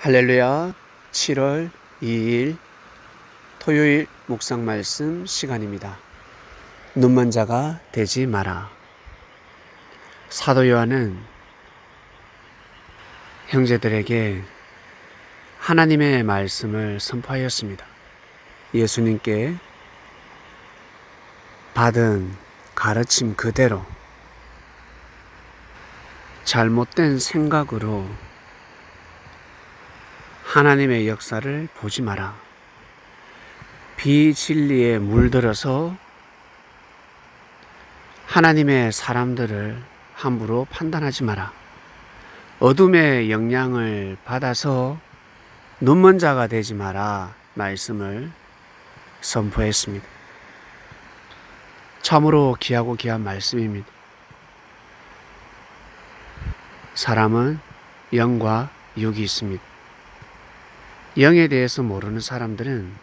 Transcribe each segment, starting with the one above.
할렐루야. 7월 2일 토요일 묵상 말씀 시간입니다. 눈먼 자가 되지 마라. 사도 요한은 형제들에게 하나님의 말씀을 선포하였습니다. 예수님께 받은 가르침 그대로 잘못된 생각으로 하나님의 역사를 보지 마라. 비진리에 물들어서 하나님의 사람들을 함부로 판단하지 마라. 어둠의 영향을 받아서 눈먼 자가 되지 마라 말씀을 선포했습니다. 참으로 귀하고 귀한 말씀입니다. 사람은 영과 육이 있습니다. 영에 대해서 모르는 사람들은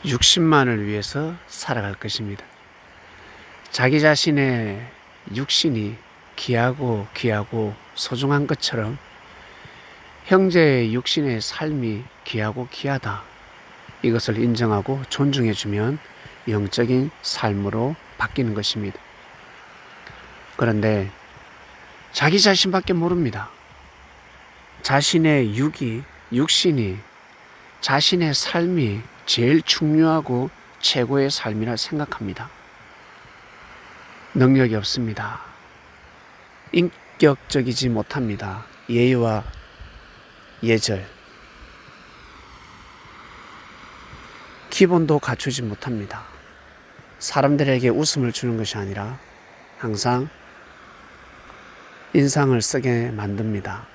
육신만을 위해서 살아갈 것입니다. 자기 자신의 육신이 귀하고 소중한 것처럼 형제의 육신의 삶이 귀하고 귀하다. 이것을 인정하고 존중해주면 영적인 삶으로 바뀌는 것입니다. 그런데 자기 자신밖에 모릅니다. 자신의 육신이 자신의 삶이 제일 중요하고 최고의 삶이라 생각합니다. 능력이 없습니다. 인격적이지 못합니다. 예의와 예절, 기본도 갖추지 못합니다. 사람들에게 웃음을 주는 것이 아니라 항상 인상을 쓰게 만듭니다.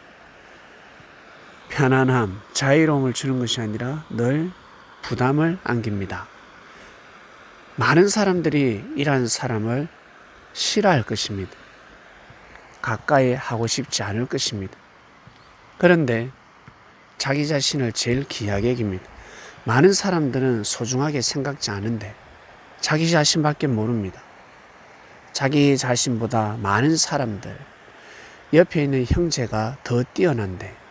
편안함, 자유로움을 주는 것이 아니라 늘 부담을 안깁니다. 많은 사람들이 이러한 사람을 싫어할 것입니다. 가까이 하고 싶지 않을 것입니다. 그런데 자기 자신을 제일 귀하게 여깁니다. 많은 사람들은 소중하게 생각지 않은데 자기 자신밖에 모릅니다. 자기 자신보다 많은 사람들, 옆에 있는 형제가 더 뛰어난데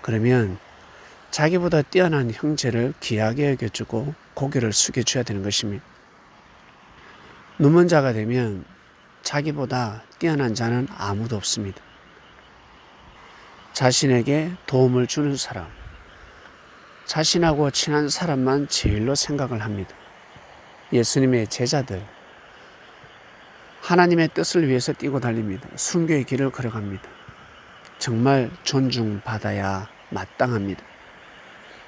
그러면 자기보다 뛰어난 형제를 귀하게 여겨주고 고개를 숙여줘야 되는 것입니다. 눈먼 자가 되면 자기보다 뛰어난 자는 아무도 없습니다. 자신에게 도움을 주는 사람, 자신하고 친한 사람만 제일로 생각을 합니다. 예수님의 제자들, 하나님의 뜻을 위해서 뛰고 달립니다. 순교의 길을 걸어갑니다. 정말 존중받아야 마땅합니다.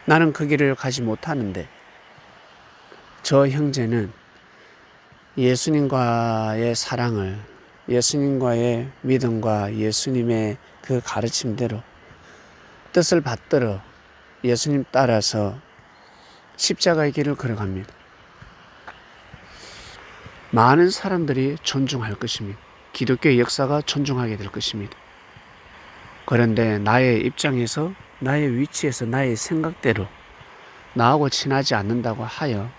나는 그 길을 가지 못하는데 저 형제는 예수님과의 사랑을, 예수님과의 믿음과 예수님의 그 가르침대로 뜻을 받들어 예수님 따라서 십자가의 길을 걸어갑니다. 많은 사람들이 존중할 것입니다. 기독교의 역사가 존중하게 될 것입니다. 그런데 나의 입장에서, 나의 위치에서, 나의 생각대로 나하고 친하지 않는다고 하여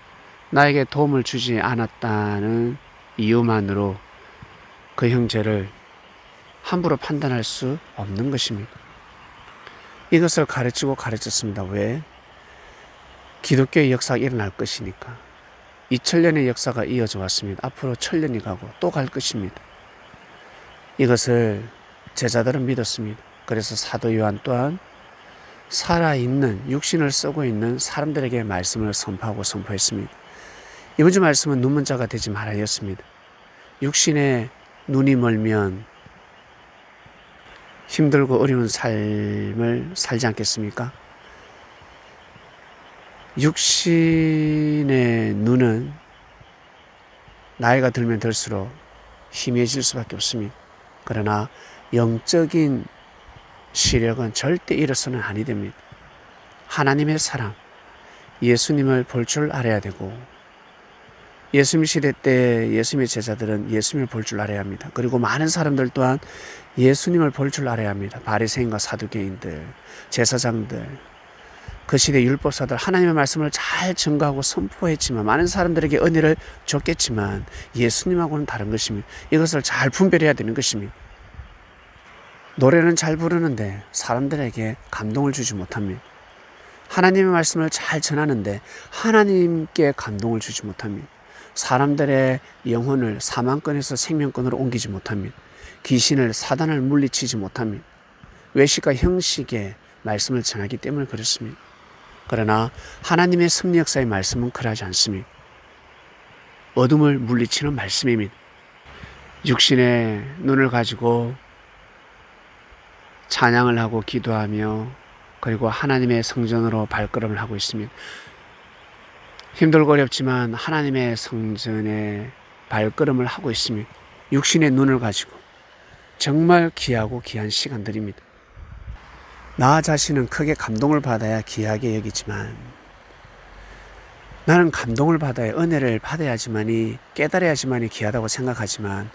나에게 도움을 주지 않았다는 이유만으로 그 형제를 함부로 판단할 수 없는 것입니다. 이것을 가르쳤습니다. 왜? 기독교의 역사가 일어날 것이니까. 2000년의 역사가 이어져 왔습니다. 앞으로 1000년이 가고 또 갈 것입니다. 이것을 제자들은 믿었습니다. 그래서 사도 요한 또한 살아있는 육신을 쓰고 있는 사람들에게 말씀을 선포하고 선포했습니다. 이번 주 말씀은 눈먼 자가 되지 말아였습니다. 육신에 눈이 멀면 힘들고 어려운 삶을 살지 않겠습니까? 육신의 눈은 나이가 들면 들수록 희미해질 수밖에 없습니다. 그러나 영적인 시력은 절대 잃어서는 아니 됩니다. 하나님의 사랑, 예수님을 볼 줄 알아야 되고 예수님 시대 때 예수님의 제자들은 예수님을 볼 줄 알아야 합니다. 그리고 많은 사람들 또한 예수님을 볼 줄 알아야 합니다. 바리새인과 사두개인들, 제사장들, 그 시대 율법사들 하나님의 말씀을 잘 증거하고 선포했지만 많은 사람들에게 은혜를 줬겠지만 예수님하고는 다른 것입니다. 이것을 잘 분별해야 되는 것입니다. 노래는 잘 부르는데 사람들에게 감동을 주지 못합니다. 하나님의 말씀을 잘 전하는데 하나님께 감동을 주지 못합니다. 사람들의 영혼을 사망권에서 생명권으로 옮기지 못합니다. 귀신을 사단을 물리치지 못합니다. 외식과 형식의 말씀을 전하기 때문에 그렇습니다. 그러나 하나님의 섭리 역사의 말씀은 그러하지 않습니다. 어둠을 물리치는 말씀입니다. 육신의 눈을 가지고 찬양을 하고 기도하며 그리고 하나님의 성전으로 발걸음을 하고 있습니다. 힘들고 어렵지만 하나님의 성전에 발걸음을 하고 있습니다. 육신의 눈을 가지고 정말 귀하고 귀한 시간들입니다. 나 자신은 크게 감동을 받아야 귀하게 여기지만 나는 감동을 받아야 은혜를 받아야지만이 깨달아야지만이 귀하다고 생각하지만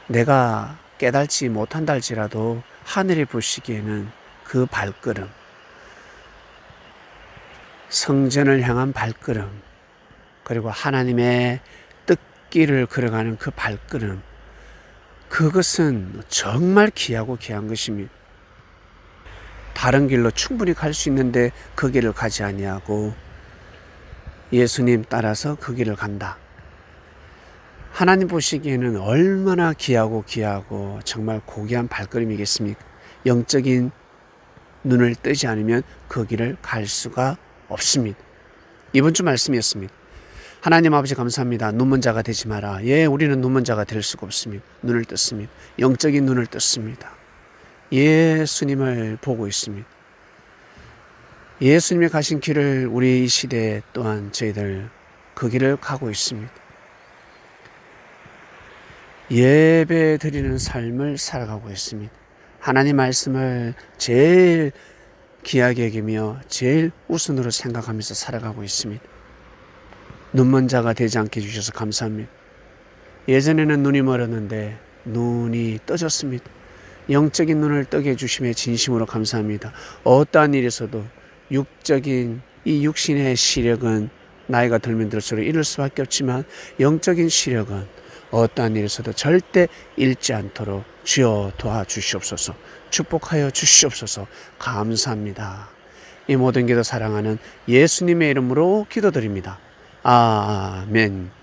내가 깨달지 못한다 할지라도 하늘이 보시기에는 그 발걸음, 성전을 향한 발걸음, 그리고 하나님의 뜻길을 걸어가는 그 발걸음, 그것은 정말 귀하고 귀한 것입니다. 다른 길로 충분히 갈 수 있는데 그 길을 가지 아니하고 예수님 따라서 그 길을 간다. 하나님 보시기에는 얼마나 귀하고 정말 고귀한 발걸음이겠습니까? 영적인 눈을 뜨지 않으면 그 길을 갈 수가 없습니다. 이번 주 말씀이었습니다. 하나님 아버지 감사합니다. 눈먼 자가 되지 마라. 예, 우리는 눈먼 자가 될 수가 없습니다. 눈을 떴습니다. 영적인 눈을 떴습니다. 예수님을 보고 있습니다. 예수님이 가신 길을 우리 이 시대에 또한 저희들 그 길을 가고 있습니다. 예배 드리는 삶을 살아가고 있습니다. 하나님 말씀을 제일 귀하게 여기며 제일 우선으로 생각하면서 살아가고 있습니다. 눈먼 자가 되지 않게 해주셔서 감사합니다. 예전에는 눈이 멀었는데 눈이 떠졌습니다. 영적인 눈을 뜨게 해주심에 진심으로 감사합니다. 어떠한 일에서도 육적인 이 육신의 시력은 나이가 들면 들수록 잃을 수밖에 없지만 영적인 시력은 어떠한 일에서도 절대 잃지 않도록 주여 도와주시옵소서. 축복하여 주시옵소서. 감사합니다. 이 모든 기도 사랑하는 예수님의 이름으로 기도드립니다. 아멘.